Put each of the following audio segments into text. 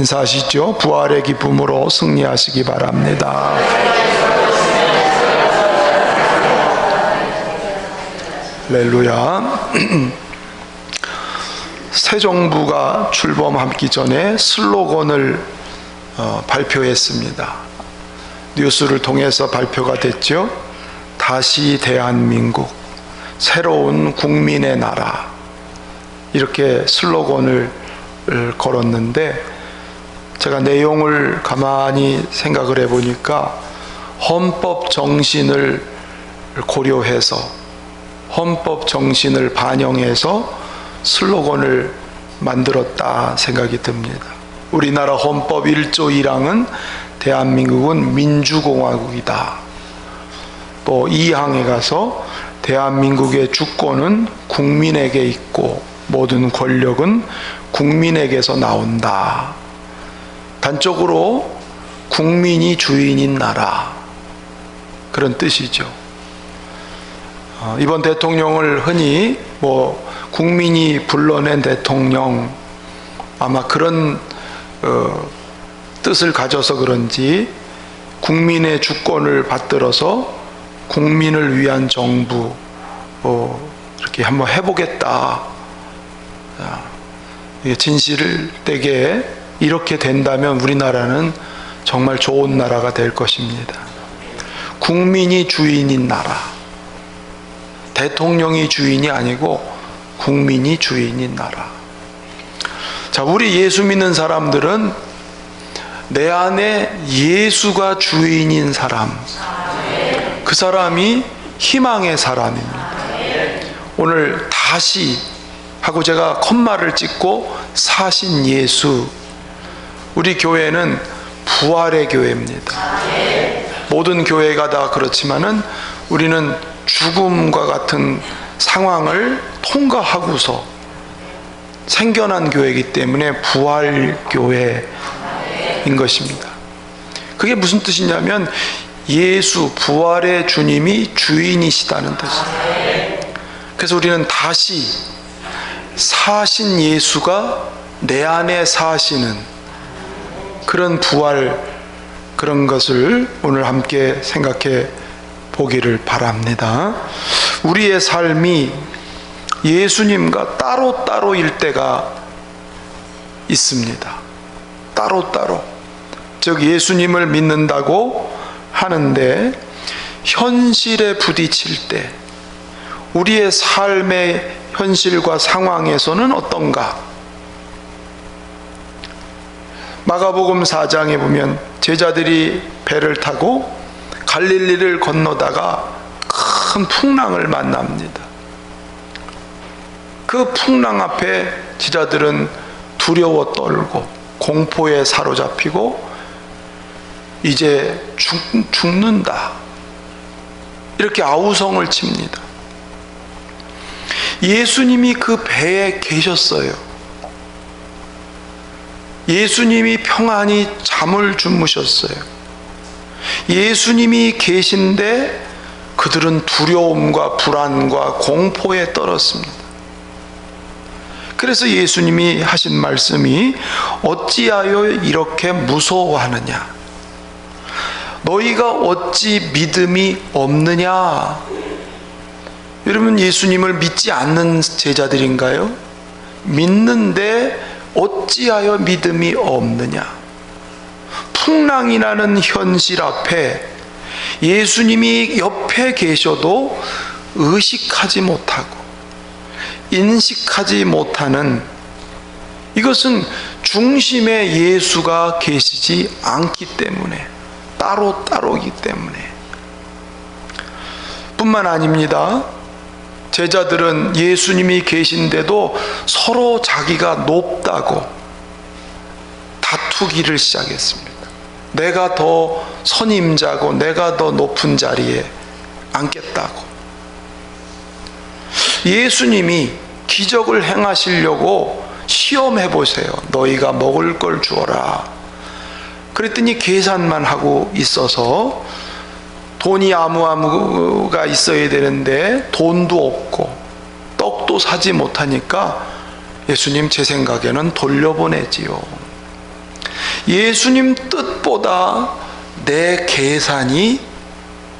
인사하시죠. 부활의 기쁨으로 승리하시기 바랍니다. 할렐루야. 새 정부가 출범하기 전에 슬로건을 발표했습니다. 뉴스를 통해서 발표가 됐죠. 다시 대한민국, 새로운 국민의 나라, 이렇게 슬로건을 걸었는데, 제가 내용을 가만히 생각을 해보니까 헌법 정신을 고려해서, 헌법 정신을 반영해서 슬로건을 만들었다 생각이 듭니다. 우리나라 헌법 1조 1항은 대한민국은 민주공화국이다. 또 2항에 가서 대한민국의 주권은 국민에게 있고 모든 권력은 국민에게서 나온다. 단적으로 국민이 주인인 나라, 그런 뜻이죠. 이번 대통령을 흔히 국민이 불러낸 대통령, 아마 그런 뜻을 가져서 그런지 국민의 주권을 받들어서 국민을 위한 정부, 이렇게 한번 해보겠다. 진실되게 이렇게 된다면 우리나라는 정말 좋은 나라가 될 것입니다. 국민이 주인인 나라, 대통령이 주인이 아니고 국민이 주인인 나라. 자, 우리 예수 믿는 사람들은 내 안에 예수가 주인인 사람, 그 사람이 희망의 사람입니다. 오늘 다시 하고 제가 컴마를 찍고 사신 예수, 우리 교회는 부활의 교회입니다. 모든 교회가 다 그렇지만은 우리는 죽음과 같은 상황을 통과하고서 생겨난 교회이기 때문에 부활교회인 것입니다. 그게 무슨 뜻이냐면 예수, 부활의 주님이 주인이시다는 뜻이에요. 그래서 우리는 다시 사신 예수가 내 안에 사시는 그런 부활, 그런 것을 오늘 함께 생각해 보기를 바랍니다. 우리의 삶이 예수님과 따로따로일 때가 있습니다. 따로따로. 즉 예수님을 믿는다고 하는데 현실에 부딪힐 때 우리의 삶의 현실과 상황에서는 어떤가? 마가복음 4장에 보면 제자들이 배를 타고 갈릴리를 건너다가 큰 풍랑을 만납니다. 그 풍랑 앞에 제자들은 두려워 떨고 공포에 사로잡히고 이제 죽는다 이렇게 아우성을 칩니다. 예수님이 그 배에 계셨어요. 예수님이 평안히 잠을 주무셨어요. 예수님이 계신데 그들은 두려움과 불안과 공포에 떨었습니다. 그래서 예수님이 하신 말씀이 어찌하여 이렇게 무서워하느냐? 너희가 어찌 믿음이 없느냐? 여러분, 예수님을 믿지 않는 제자들인가요? 믿는데 어찌하여 믿음이 없느냐? 풍랑이 나는 현실 앞에 예수님이 옆에 계셔도 의식하지 못하고 인식하지 못하는, 이것은 중심에 예수가 계시지 않기 때문에, 따로따로이기 때문에. 뿐만 아닙니다. 제자들은 예수님이 계신데도 서로 자기가 높다고 다투기를 시작했습니다. 내가 더 선임자고 내가 더 높은 자리에 앉겠다고. 예수님이 기적을 행하시려고 시험해 보세요. 너희가 먹을 걸 주어라. 그랬더니 계산만 하고 있어서 돈이 아무가 있어야 되는데 돈도 없고 떡도 사지 못하니까 예수님 제 생각에는 돌려보내지요. 예수님 뜻보다 내 계산이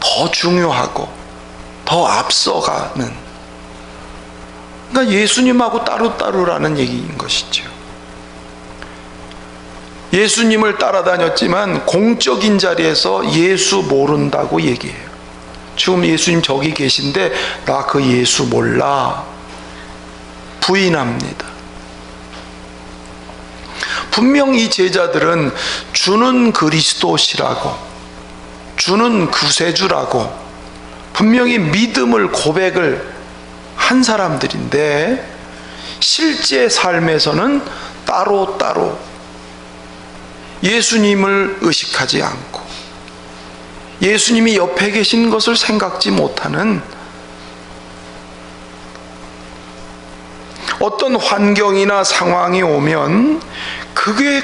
더 중요하고 더 앞서가는, 그러니까 예수님하고 따로따로라는 얘기인 것이죠. 예수님을 따라다녔지만 공적인 자리에서 예수 모른다고 얘기해요. 지금 예수님 저기 계신데 나 그 예수 몰라, 부인합니다. 분명 이 제자들은 주는 그리스도시라고, 주는 구세주라고 분명히 믿음을 고백을 한 사람들인데 실제 삶에서는 따로따로 예수님을 의식하지 않고 예수님이 옆에 계신 것을 생각지 못하는, 어떤 환경이나 상황이 오면 그게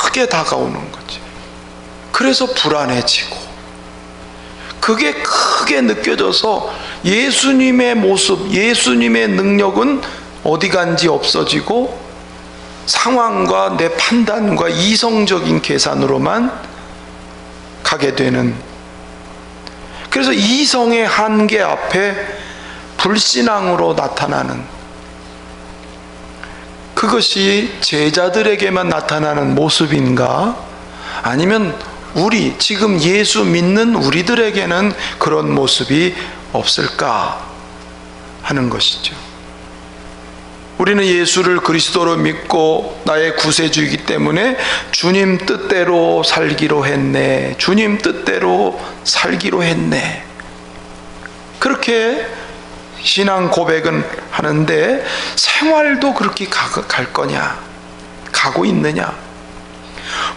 크게 다가오는 거지. 그래서 불안해지고 그게 크게 느껴져서 예수님의 모습, 예수님의 능력은 어디 간지 없어지고 상황과 내 판단과 이성적인 계산으로만 가게 되는, 그래서 이성의 한계 앞에 불신앙으로 나타나는, 그것이 제자들에게만 나타나는 모습인가? 아니면 우리 지금 예수 믿는 우리들에게는 그런 모습이 없을까 하는 것이죠. 우리는 예수를 그리스도로 믿고 나의 구세주이기 때문에 주님 뜻대로 살기로 했네, 주님 뜻대로 살기로 했네, 그렇게 신앙 고백은 하는데 생활도 그렇게 갈 거냐? 가고 있느냐?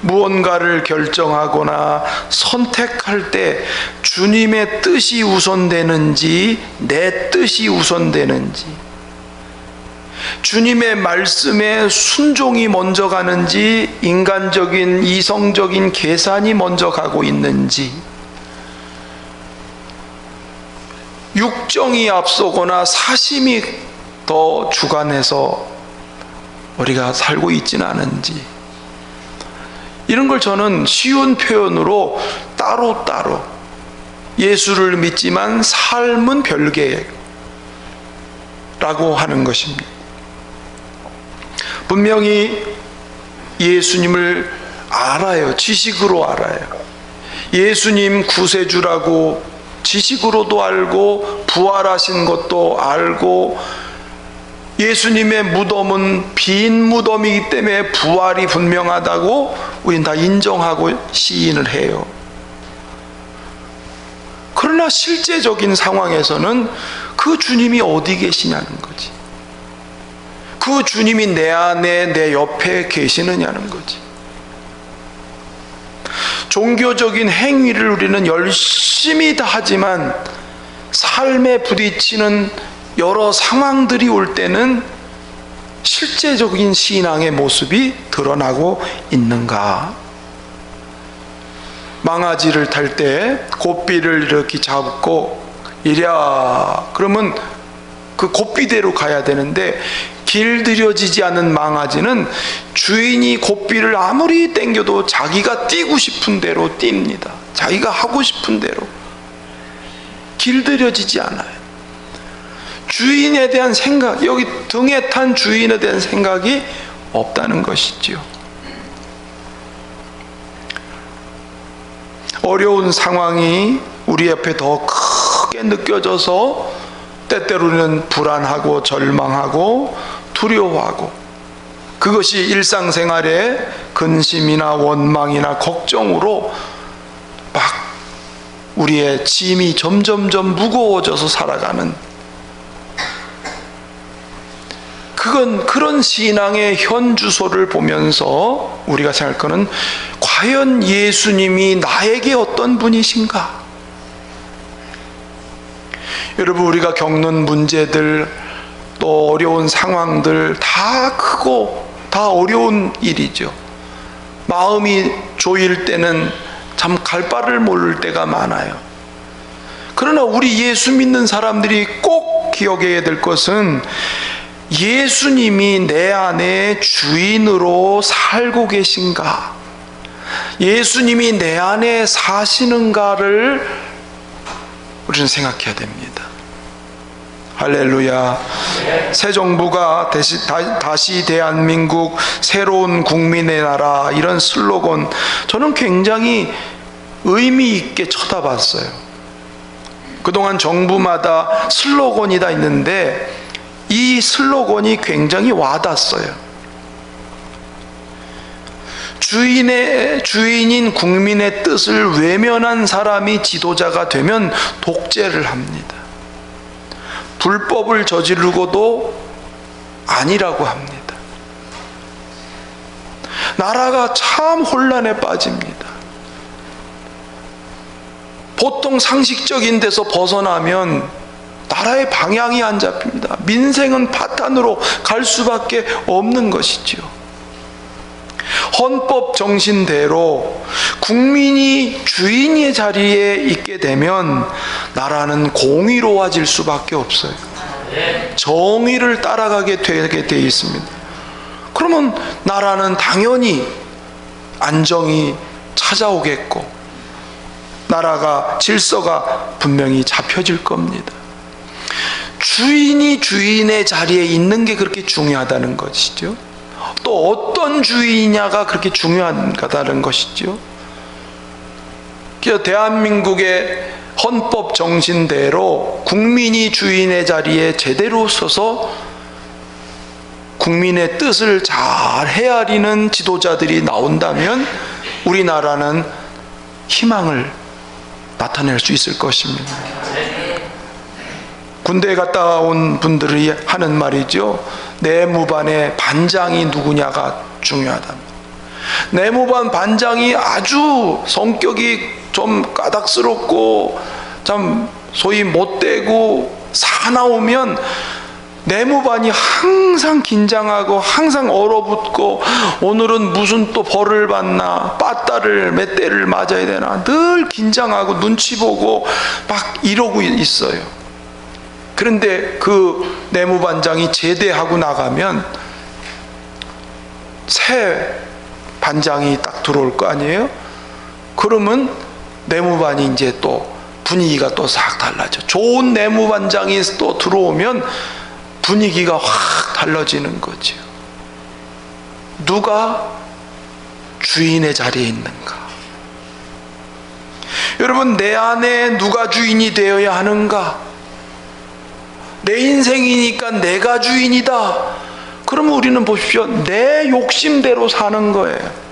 무언가를 결정하거나 선택할 때 주님의 뜻이 우선되는지 내 뜻이 우선되는지, 주님의 말씀에 순종이 먼저 가는지 인간적인 이성적인 계산이 먼저 가고 있는지, 육정이 앞서거나 사심이 더 주관해서 우리가 살고 있지는 않은지, 이런 걸 저는 쉬운 표현으로 따로따로 예수를 믿지만 삶은 별개라고 하는 것입니다. 분명히 예수님을 알아요. 지식으로 알아요. 예수님 구세주라고 지식으로도 알고, 부활하신 것도 알고, 예수님의 무덤은 빈 무덤이기 때문에 부활이 분명하다고 우린 다 인정하고 시인을 해요. 그러나 실제적인 상황에서는 그 주님이 어디 계시냐는 거지. 그 주님이 내 안에, 내 옆에 계시느냐는 거지. 종교적인 행위를 우리는 열심히 다 하지만 삶에 부딪히는 여러 상황들이 올 때는 실제적인 신앙의 모습이 드러나고 있는가? 망아지를 탈 때 고삐를 이렇게 잡고 이랴 그러면 그 고삐대로 가야 되는데, 길들여지지 않은 망아지는 주인이 고삐를 아무리 당겨도 자기가 뛰고 싶은 대로 뜁니다. 자기가 하고 싶은 대로. 길들여지지 않아요. 주인에 대한 생각, 여기 등에 탄 주인에 대한 생각이 없다는 것이지요. 어려운 상황이 우리 옆에 더 크게 느껴져서 때때로는 불안하고 절망하고 두려워하고, 그것이 일상생활의 근심이나 원망이나 걱정으로 막 우리의 짐이 점점점 무거워져서 살아가는, 그런 신앙의 현주소를 보면서 우리가 생각하는, 과연 예수님이 나에게 어떤 분이신가? 여러분, 우리가 겪는 문제들, 또 어려운 상황들 다 크고 다 어려운 일이죠. 마음이 조일 때는 참 갈 바를 모를 때가 많아요. 그러나 우리 예수 믿는 사람들이 꼭 기억해야 될 것은, 예수님이 내 안에 주인으로 살고 계신가, 예수님이 내 안에 사시는가를 우리는 생각해야 됩니다. 할렐루야. 새 정부가 다시 대한민국 새로운 국민의 나라, 이런 슬로건 저는 굉장히 의미 있게 쳐다봤어요. 그동안 정부마다 슬로건이 다 있는데 이 슬로건이 굉장히 와닿았어요. 주인인 국민의 뜻을 외면한 사람이 지도자가 되면 독재를 합니다. 불법을 저지르고도 아니라고 합니다. 나라가 참 혼란에 빠집니다. 보통 상식적인 데서 벗어나면 나라의 방향이 안 잡힙니다. 민생은 파탄으로 갈 수밖에 없는 것이지요. 헌법 정신대로 국민이 주인의 자리에 있게 되면 나라는 공의로워질 수밖에 없어요. 정의를 따라가게 되게 되어 있습니다. 그러면 나라는 당연히 안정이 찾아오겠고 나라가 질서가 분명히 잡혀질 겁니다. 주인이 주인의 자리에 있는 게 그렇게 중요하다는 것이죠. 또 어떤 주인이냐가 그렇게 중요하다는 것이죠. 그래서 대한민국의 헌법 정신대로 국민이 주인의 자리에 제대로 서서 국민의 뜻을 잘 헤아리는 지도자들이 나온다면 우리나라는 희망을 나타낼 수 있을 것입니다. 군대에 갔다 온 분들이 하는 말이죠. 내무반의 반장이 누구냐가 중요하다. 내무반 반장이 아주 성격이 좀 까닥스럽고 참 소위 못되고 사나우면 내무반이 항상 긴장하고 항상 얼어붙고 오늘은 무슨 또 벌을 받나, 빠따를 몇 대를 맞아야 되나 늘 긴장하고 눈치 보고 막 이러고 있어요. 그런데 그 내무반장이 제대하고 나가면 새 반장이 딱 들어올 거 아니에요? 그러면 내무반이 이제 또 분위기가 또 싹 달라져. 좋은 내무반장이 또 들어오면 분위기가 확 달라지는 거죠. 누가 주인의 자리에 있는가? 여러분, 내 안에 누가 주인이 되어야 하는가? 내 인생이니까 내가 주인이다. 그러면 우리는 보십시오. 내 욕심대로 사는 거예요.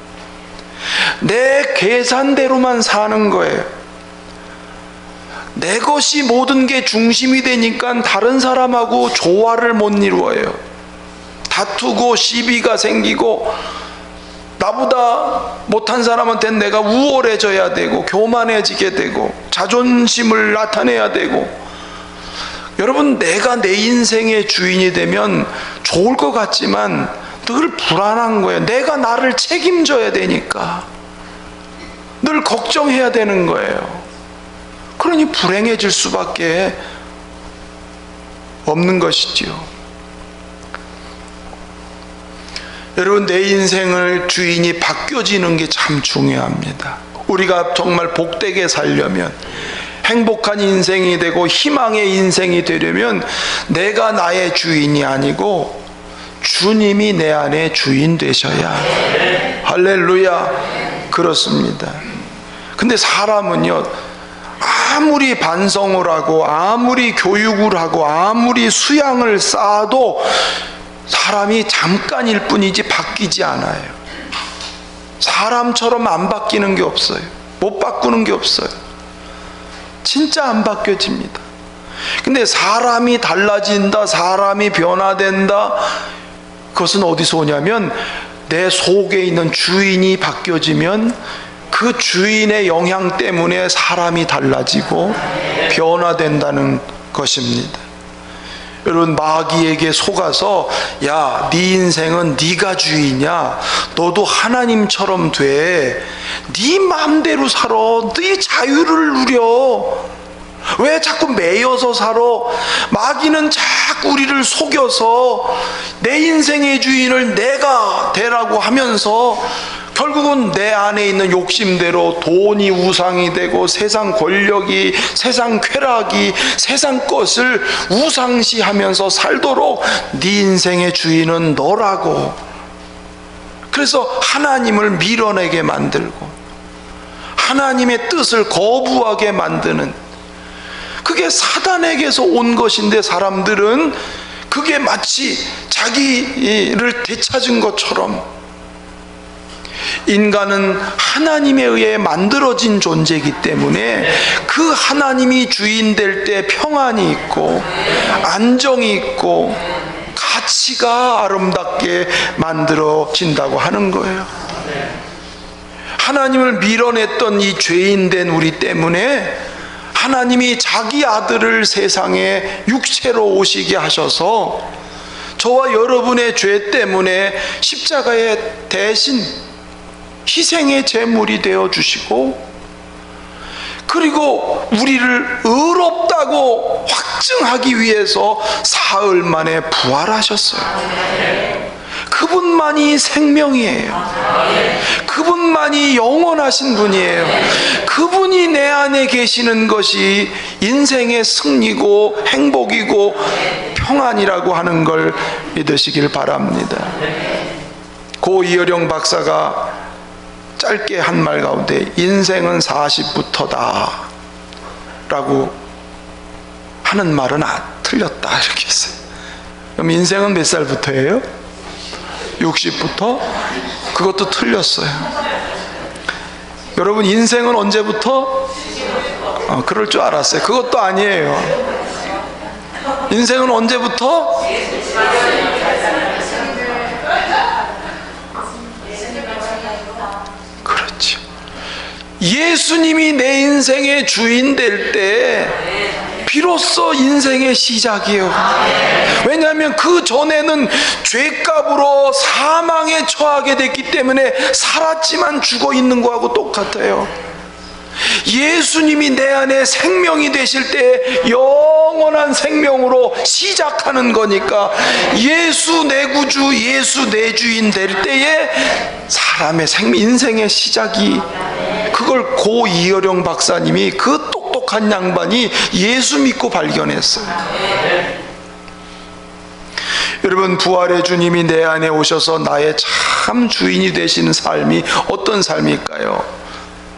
내 계산대로만 사는 거예요. 내 것이 모든 게 중심이 되니까 다른 사람하고 조화를 못 이루어요. 다투고 시비가 생기고 나보다 못한 사람한테는 내가 우월해져야 되고 교만해지게 되고 자존심을 나타내야 되고. 여러분, 내가 내 인생의 주인이 되면 좋을 것 같지만 늘 불안한 거예요. 내가 나를 책임져야 되니까 늘 걱정해야 되는 거예요. 그러니 불행해질 수밖에 없는 것이지요. 여러분, 내 인생을 주인이 바뀌어지는 게 참 중요합니다. 우리가 정말 복되게 살려면, 행복한 인생이 되고 희망의 인생이 되려면 내가 나의 주인이 아니고 주님이 내 안에 주인 되셔야. 할렐루야. 그렇습니다. 근데 사람은요, 아무리 반성을 하고 아무리 교육을 하고 아무리 수양을 쌓아도 사람이 잠깐일 뿐이지 바뀌지 않아요. 사람처럼 안 바뀌는 게 없어요. 못 바꾸는 게 없어요. 진짜 안 바뀌어집니다. 근데 사람이 달라진다, 사람이 변화된다, 그것은 어디서 오냐면 내 속에 있는 주인이 바뀌어지면 그 주인의 영향 때문에 사람이 달라지고 변화된다는 것입니다. 여러분, 마귀에게 속아서 야, 네 인생은 네가 주인이야, 너도 하나님처럼 돼, 네 마음대로 살아, 네 자유를 누려, 왜 자꾸 매여서 살아? 마귀는 자꾸 우리를 속여서 내 인생의 주인을 내가 되라고 하면서 결국은 내 안에 있는 욕심대로 돈이 우상이 되고 세상 권력이, 세상 쾌락이, 세상 것을 우상시하면서 살도록 네 인생의 주인은 너라고. 그래서 하나님을 밀어내게 만들고 하나님의 뜻을 거부하게 만드는, 그게 사단에게서 온 것인데 사람들은 그게 마치 자기를 되찾은 것처럼, 인간은 하나님에 의해 만들어진 존재이기 때문에 그 하나님이 주인 될 때 평안이 있고 안정이 있고 가치가 아름답게 만들어진다고 하는 거예요. 하나님을 밀어냈던 이 죄인된 우리 때문에 하나님이 자기 아들을 세상에 육체로 오시게 하셔서 저와 여러분의 죄 때문에 십자가에 대신 희생의 제물이 되어주시고, 그리고 우리를 의롭다고 확증하기 위해서 사흘 만에 부활하셨어요. 그분만이 생명이에요. 그분만이 영원하신 분이에요. 그분이 내 안에 계시는 것이 인생의 승리고 행복이고 평안이라고 하는 걸 믿으시길 바랍니다. 고 이어령 박사가 짧게 한 말 가운데 인생은 40부터다 라고 하는 말은 틀렸다 이렇게 했어요. 그럼 인생은 몇 살부터예요? 60부터? 그것도 틀렸어요. 여러분, 인생은 언제부터? 그럴 줄 알았어요. 그것도 아니에요. 인생은 언제부터? 그렇죠. 예수님이 내 인생의 주인 될 때 비로소 인생의 시작이에요. 왜냐하면 그 전에는 죄값으로 사망에 처하게 됐기 때문에 살았지만 죽어 있는 거하고 똑같아요. 예수님이 내 안에 생명이 되실 때 영원한 생명으로 시작하는 거니까, 예수 내 구주, 예수 내 주인 될 때에 사람의 인생의 시작이, 그걸 고 이어령 박사님이, 그 똑똑한 양반이 예수 믿고 발견했어요. 여러분, 부활의 주님이 내 안에 오셔서 나의 참 주인이 되시는 삶이 어떤 삶일까요?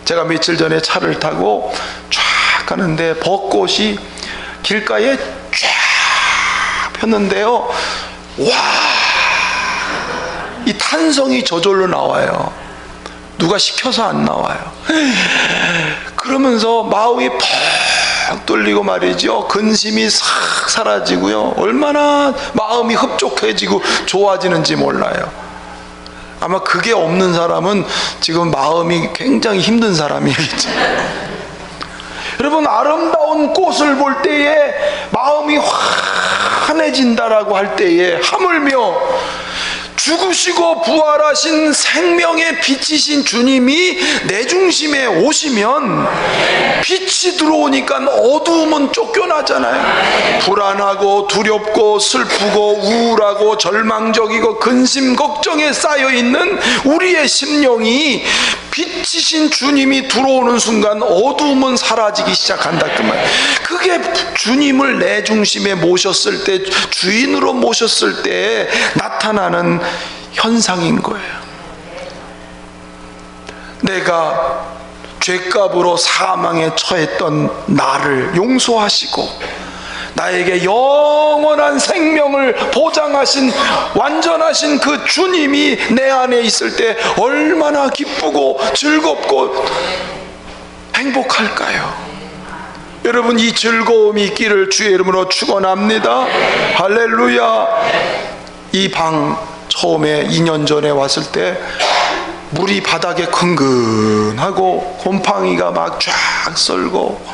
제가 며칠 전에 차를 타고 쫙 가는데 벚꽃이 길가에 쫙 폈는데요, 와, 이 탄성이 저절로 나와요. 누가 시켜서 안 나와요. 그러면서 마음이 퍽 뚫리고 말이죠. 근심이 싹 사라지고요, 얼마나 마음이 흡족해지고 좋아지는지 몰라요. 아마 그게 없는 사람은 지금 마음이 굉장히 힘든 사람이겠죠. 여러분, 아름다운 꽃을 볼 때에 마음이 환해진다라고 할 때에, 하물며 죽으시고 부활하신 생명의 빛이신 주님이 내 중심에 오시면 빛이 들어오니까 어두움은 쫓겨나잖아요. 불안하고 두렵고 슬프고 우울하고 절망적이고 근심 걱정에 쌓여있는 우리의 심령이 빛이신 주님이 들어오는 순간 어두움은 사라지기 시작한다, 그 말. 그게 주님을 내 중심에 모셨을 때, 주인으로 모셨을 때 나타나는 현상인 거예요. 내가 죄값으로 사망에 처했던 나를 용서하시고 나에게 영원한 생명을 보장하신 완전하신 그 주님이 내 안에 있을 때 얼마나 기쁘고 즐겁고 행복할까요? 여러분, 이 즐거움이 있기를 주의 이름으로 축원합니다. 할렐루야. 이 방 처음에 2년 전에 왔을 때 물이 바닥에 큰근하고 곰팡이가 막 쫙 썰고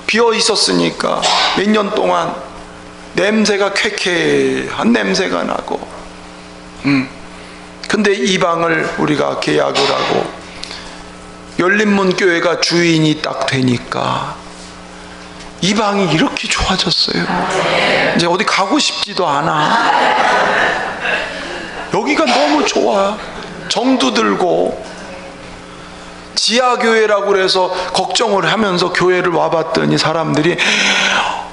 비어 있었으니까 몇 년 동안 냄새가 쾌쾌한 냄새가 나고, 근데 이 방을 우리가 계약을 하고 열린문 교회가 주인이 딱 되니까 이 방이 이렇게 좋아졌어요. 이제 어디 가고 싶지도 않아. 여기가 너무 좋아. 정도 들고. 지하교회라고 그래서 걱정을 하면서 교회를 와봤더니 사람들이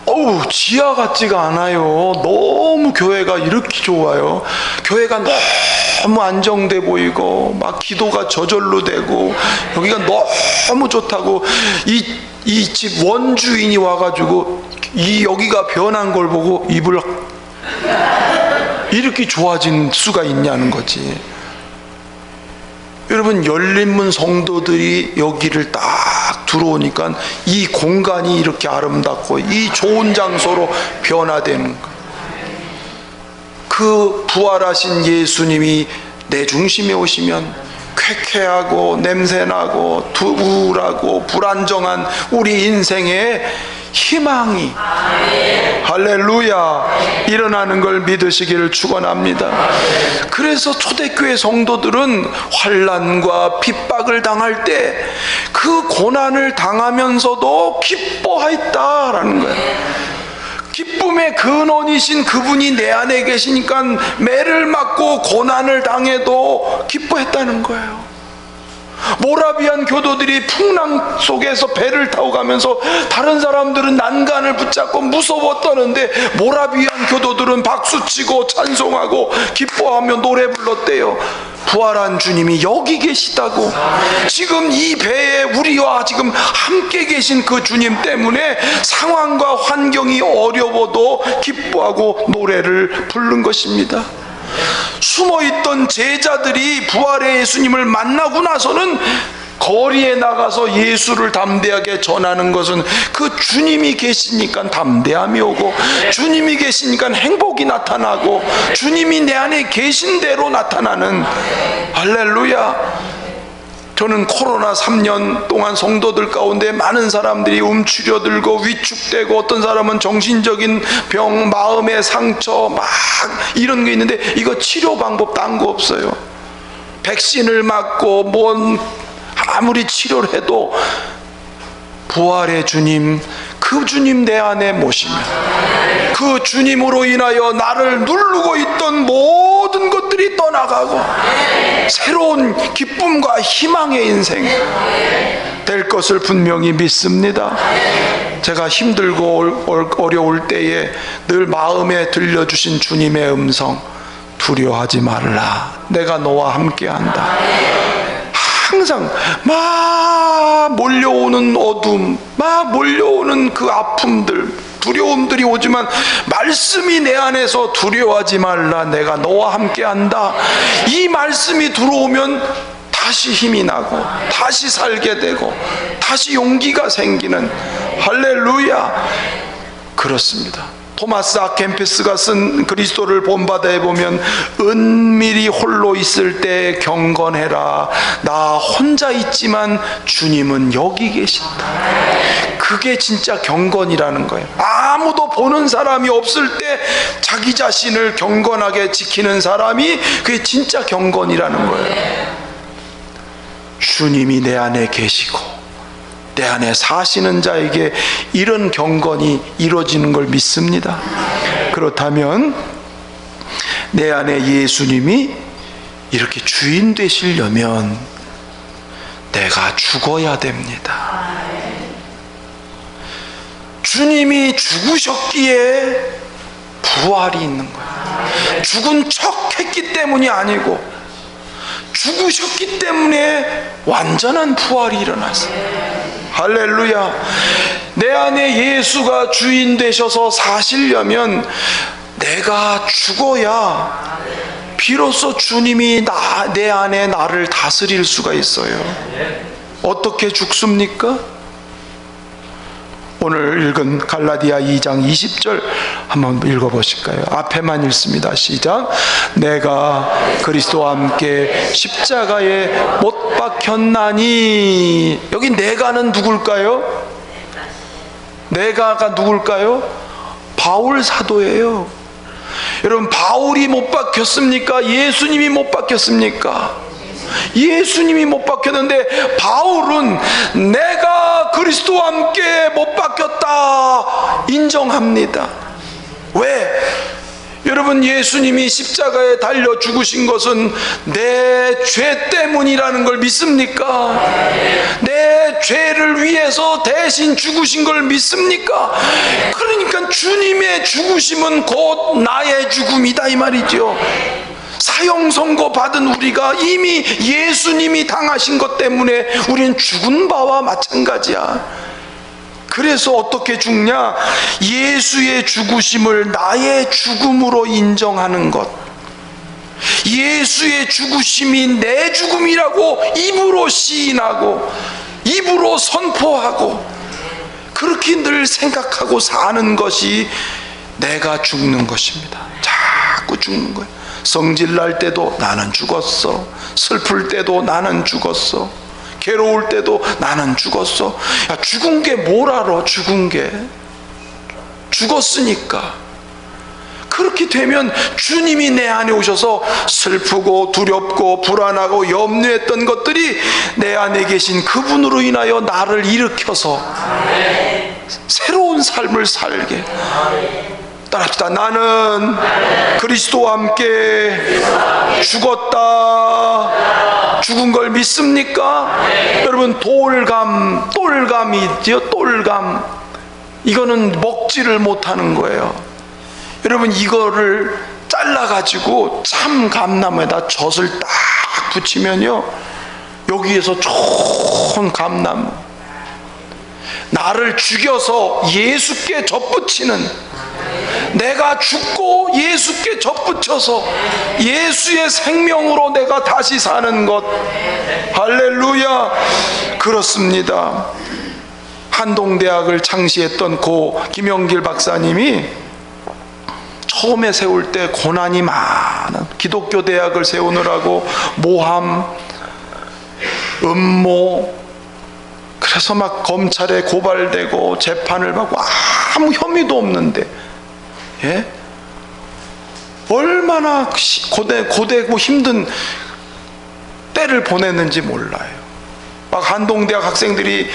어우, 지하 같지가 않아요. 너무 교회가 이렇게 좋아요. 교회가 너무 안정돼 보이고 막 기도가 저절로 되고 여기가 너무 좋다고 이 집 원주인이 와가지고 여기가 변한 걸 보고 입을 이렇게 좋아진 수가 있냐는 거지. 여러분, 열린문 성도들이 여기를 딱 들어오니까 이 공간이 이렇게 아름답고 이 좋은 장소로 변화되는 거예요. 그 부활하신 예수님이 내 중심에 오시면 쾌쾌하고 냄새나고 우울하고 불안정한 우리 인생에 희망이, 할렐루야, 일어나는 걸 믿으시기를 축원합니다. 그래서 초대교회 성도들은 환난과 핍박을 당할 때 그 고난을 당하면서도 기뻐했다라는 거예요. 기쁨의 근원이신 그분이 내 안에 계시니까 매를 맞고 고난을 당해도 기뻐했다는 거예요. 모라비안 교도들이 풍랑 속에서 배를 타고 가면서 다른 사람들은 난간을 붙잡고 무서워 떠는데 모라비안 교도들은 박수치고 찬송하고 기뻐하며 노래 불렀대요. 부활한 주님이 여기 계시다고. 지금 이 배에 우리와 지금 함께 계신 그 주님 때문에 상황과 환경이 어려워도 기뻐하고 노래를 부른 것입니다. 숨어있던 제자들이 부활의 예수님을 만나고 나서는 거리에 나가서 예수를 담대하게 전하는 것은 그 주님이 계시니까 담대함이 오고, 주님이 계시니까 행복이 나타나고, 주님이 내 안에 계신 대로 나타나는, 할렐루야, 저는 코로나 3년 동안 성도들 가운데 많은 사람들이 움츠려들고 위축되고 어떤 사람은 정신적인 병, 마음의 상처 막 이런 게 있는데 이거 치료 방법 딴 거 없어요. 백신을 맞고 뭔 아무리 치료를 해도 부활의 주님, 그 주님 내 안에 모시면 그 주님으로 인하여 나를 누르고 있던 모든 것들이 떠나가고 새로운 기쁨과 희망의 인생 될 것을 분명히 믿습니다. 제가 힘들고 어려울 때에 늘 마음에 들려주신 주님의 음성, 두려워하지 말라, 내가 너와 함께한다. 항상 막 몰려오는 어둠, 막 몰려오는 그 아픔들, 두려움들이 오지만 말씀이 내 안에서 두려워하지 말라, 내가 너와 함께한다. 이 말씀이 들어오면 다시 힘이 나고 다시 살게 되고 다시 용기가 생기는, 할렐루야. 그렇습니다. 토마스 아켄피스가 쓴 그리스도를 본바다에 보면 은밀히 홀로 있을 때 경건해라, 나 혼자 있지만 주님은 여기 계신다. 그게 진짜 경건이라는 거예요. 아무도 보는 사람이 없을 때 자기 자신을 경건하게 지키는 사람이 그게 진짜 경건이라는 거예요. 주님이 내 안에 계시고 내 안에 사시는 자에게 이런 경건이 이루어지는 걸 믿습니다. 그렇다면 내 안에 예수님이 이렇게 주인 되시려면 내가 죽어야 됩니다. 주님이 죽으셨기에 부활이 있는 거예요. 죽은 척 했기 때문이 아니고 죽으셨기 때문에 완전한 부활이 일어났어요. 할렐루야. 내 안에 예수가 주인 되셔서 사시려면 내가 죽어야 비로소 주님이 내 안에 나를 다스릴 수가 있어요. 어떻게 죽습니까? 오늘 읽은 갈라디아 2장 20절 한번 읽어보실까요? 앞에만 읽습니다. 시작. 내가 그리스도와 함께 십자가에 못 박혔나니. 여기 내가는 누굴까요? 내가가 누굴까요? 바울 사도예요. 여러분, 바울이 못 박혔습니까? 예수님이 못 박혔습니까? 예수님이 못 박혔는데 바울은 내가 그리스도와 함께 못 박혔다 인정합니다. 왜? 여러분, 예수님이 십자가에 달려 죽으신 것은 내 죄 때문이라는 걸 믿습니까? 내 죄를 위해서 대신 죽으신 걸 믿습니까? 그러니까 주님의 죽으심은 곧 나의 죽음이다 이 말이죠. 사형 선고 받은 우리가 이미 예수님이 당하신 것 때문에 우리는 죽은 바와 마찬가지야. 그래서 어떻게 죽냐? 예수의 죽으심을 나의 죽음으로 인정하는 것, 예수의 죽으심이 내 죽음이라고 입으로 시인하고 입으로 선포하고 그렇게 늘 생각하고 사는 것이 내가 죽는 것입니다. 자꾸 죽는 거예요. 성질 날 때도 나는 죽었어, 슬플 때도 나는 죽었어, 괴로울 때도 나는 죽었어. 야, 죽은 게 뭘 알아? 죽은 게 죽었으니까. 그렇게 되면 주님이 내 안에 오셔서 슬프고 두렵고 불안하고 염려했던 것들이 내 안에 계신 그분으로 인하여 나를 일으켜서 새로운 삶을 살게. 따라합시다. 나는 그리스도와 함께 죽었다. 죽은 걸 믿습니까? 여러분, 똘감이 있지요. 똘감. 이거는 먹지를 못하는 거예요. 여러분, 이거를 잘라가지고 참감나무에다 젖을 딱 붙이면요, 여기에서 좋은 감나무, 나를 죽여서 예수께 젖붙이는, 내가 죽고 예수께 젖붙여서 예수의 생명으로 내가 다시 사는 것. 할렐루야. 그렇습니다. 한동대학을 창시했던 고 김영길 박사님이 처음에 세울 때 고난이 많은, 기독교 대학을 세우느라고 모함, 음모, 그래서 막 검찰에 고발되고 재판을 받고 아무 혐의도 없는데, 예? 얼마나 고되고 힘든 때를 보냈는지 몰라요. 막 한동대학 학생들이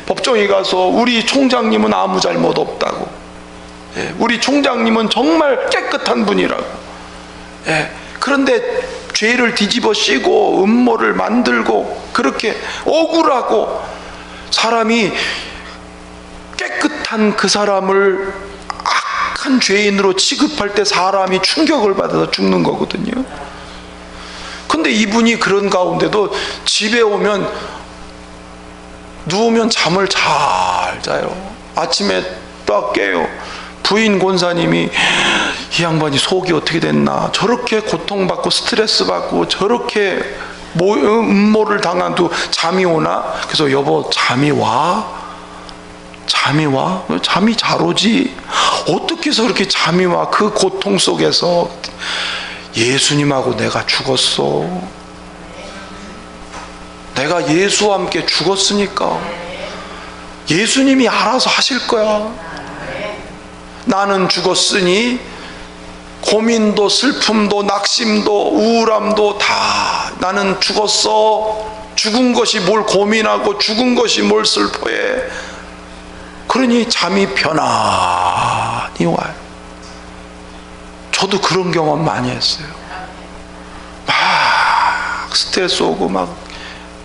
법정에 가서 우리 총장님은 아무 잘못 없다고, 예, 우리 총장님은 정말 깨끗한 분이라고, 예, 그런데 죄를 뒤집어 씌고 음모를 만들고 그렇게 억울하고, 사람이 깨끗한 그 사람을 악한 죄인으로 취급할 때 사람이 충격을 받아서 죽는 거거든요. 근데 이분이 그런 가운데도 집에 오면 누우면 잠을 잘 자요. 아침에 딱 깨요. 부인 권사님이 이 양반이 속이 어떻게 됐나, 저렇게 고통받고 스트레스 받고 저렇게 음모를 당한도 잠이 오나? 그래서 여보, 잠이 와? 잠이 와? 잠이 잘 오지. 어떻게 해서 그렇게 잠이 와? 그 고통 속에서. 예수님하고 내가 죽었어. 내가 예수와 함께 죽었으니까 예수님이 알아서 하실 거야. 나는 죽었으니 고민도 슬픔도 낙심도 우울함도 다 나는 죽었어. 죽은 것이 뭘 고민하고 죽은 것이 뭘 슬퍼해. 그러니 잠이 편안히 와요. 저도 그런 경험 많이 했어요. 막 스트레스 오고 막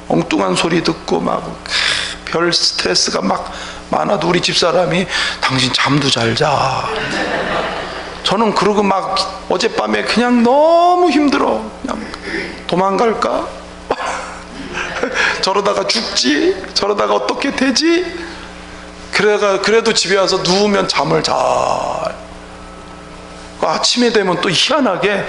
엉뚱한 소리 듣고 막 별 스트레스가 막 많아도 우리 집사람이 당신 잠도 잘 자. 저는 그러고 막 어젯밤에 그냥 너무 힘들어. 그냥 도망갈까? 저러다가 죽지? 저러다가 어떻게 되지? 그래도 집에 와서 누우면 잠을 잘. 아침에 되면 또 희한하게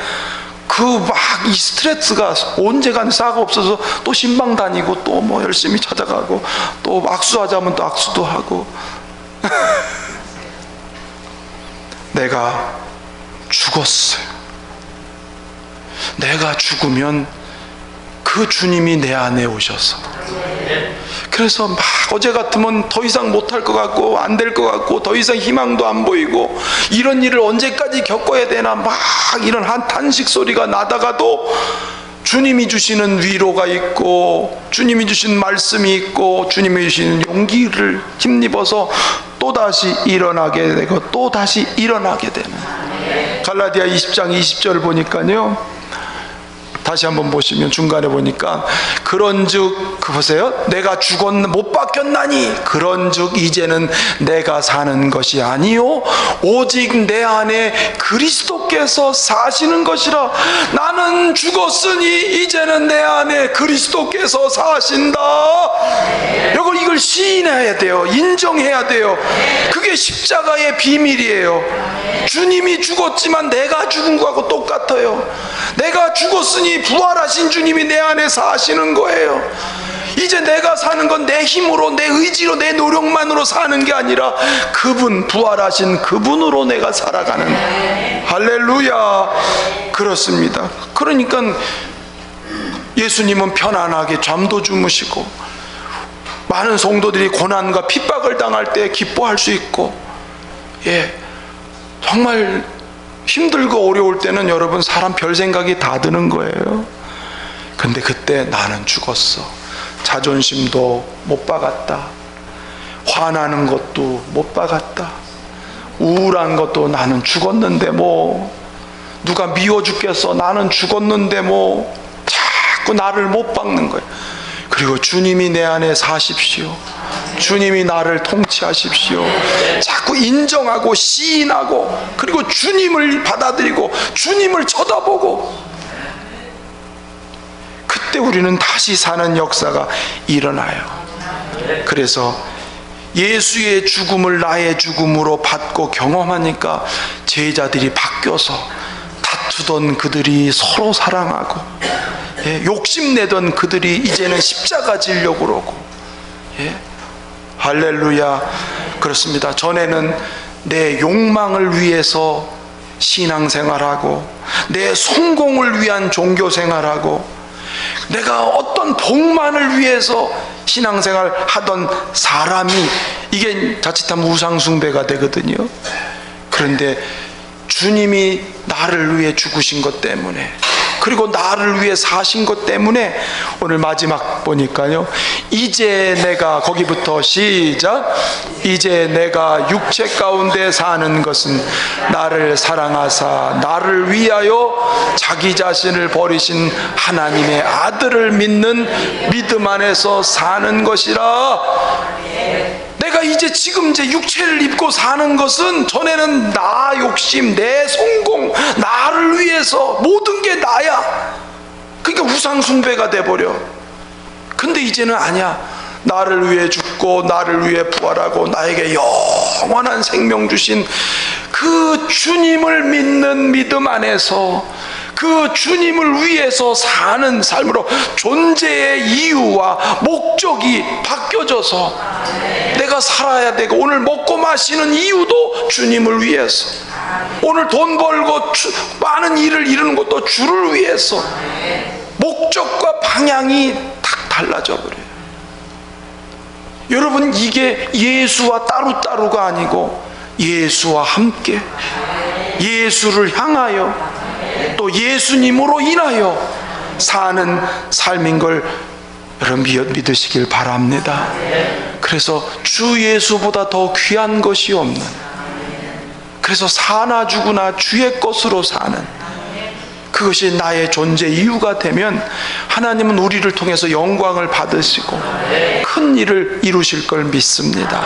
그 막 이 스트레스가 언제간 싹 없어서 또 신방 다니고 또 뭐 열심히 찾아가고 또 악수하자면 또 악수도 하고. 내가 죽었어요. 내가 죽으면 그 주님이 내 안에 오셔서, 그래서 막 어제 같으면 더 이상 못할 것 같고 안 될 것 같고 더 이상 희망도 안 보이고 이런 일을 언제까지 겪어야 되나 막 이런 한 탄식 소리가 나다가도 주님이 주시는 위로가 있고 주님이 주신 말씀이 있고 주님이 주시는 용기를 힘입어서 또다시 일어나게 되고 또다시 일어나게 되는. 갈라디아 20장 20절 보니까요, 다시 한번 보시면 중간에 보니까 그런즉 보세요. 내가 못 바뀌었나니 그런즉 이제는 내가 사는 것이 아니요 오직 내 안에 그리스도께서 사시는 것이라. 나는 죽었으니 이제는 내 안에 그리스도께서 사신다. 이걸 시인해야 돼요. 인정해야 돼요. 그게 십자가의 비밀이에요. 주님이 죽었지만 내가 죽은 거하고 똑같아요. 내가 죽었으니 부활하신 주님이 내 안에 사시는 거예요. 이제 내가 사는 건 내 힘으로 내 의지로 내 노력만으로 사는 게 아니라 그분, 부활하신 그분으로 내가 살아가는. 할렐루야. 그렇습니다. 그러니까 예수님은 편안하게 잠도 주무시고 많은 성도들이 고난과 핍박을 당할 때 기뻐할 수 있고, 예, 정말 힘들고 어려울 때는 여러분 사람 별 생각이 다 드는 거예요. 근데 그때 나는 죽었어. 자존심도 못 박았다. 화나는 것도 못 박았다. 우울한 것도 나는 죽었는데 뭐 누가 미워 죽겠어. 나는 죽었는데 뭐 자꾸 나를 못 박는 거예요. 그리고 주님이 내 안에 사십시오. 주님이 나를 통치하십시오. 자꾸 인정하고 시인하고 그리고 주님을 받아들이고 주님을 쳐다보고, 그때 우리는 다시 사는 역사가 일어나요. 그래서 예수의 죽음을 나의 죽음으로 받고 경험하니까 제자들이 바뀌어서 다투던 그들이 서로 사랑하고, 예, 욕심내던 그들이 이제는 십자가 지려고 그러고, 예, 할렐루야. 그렇습니다. 전에는 내 욕망을 위해서 신앙생활하고 내 성공을 위한 종교생활하고 내가 어떤 복만을 위해서 신앙생활 하던 사람이 이게 자칫하면 우상숭배가 되거든요. 그런데 주님이 나를 위해 죽으신 것 때문에, 그리고 나를 위해 사신 것 때문에 오늘 마지막 보니까요, 이제 내가, 거기부터 시작, 이제 내가 육체 가운데 사는 것은 나를 사랑하사 나를 위하여 자기 자신을 버리신 하나님의 아들을 믿는 믿음 안에서 사는 것이라. 내가 지금 육체를 입고 사는 것은 전에는 나 욕심, 내 성공, 나를 위해서 모든 게 나야. 그러니까 우상숭배가 돼버려. 근데 이제는 아니야. 나를 위해 죽고 나를 위해 부활하고 나에게 영원한 생명 주신 그 주님을 믿는 믿음 안에서 그 주님을 위해서 사는 삶으로 존재의 이유와 목적이 바뀌어져서 내가 살아야 되고, 오늘 먹고 마시는 이유도 주님을 위해서, 오늘 돈 벌고 많은 일을 이루는 것도 주를 위해서, 목적과 방향이 딱 달라져 버려요. 여러분, 이게 예수와 따로따로가 아니고 예수와 함께, 예수를 향하여, 또 예수님으로 인하여 사는 삶인 걸 여러분 믿으시길 바랍니다. 그래서 주 예수보다 더 귀한 것이 없는, 그래서 사나 죽으나 주의 것으로 사는, 그것이 나의 존재 이유가 되면 하나님은 우리를 통해서 영광을 받으시고 큰 일을 이루실 걸 믿습니다.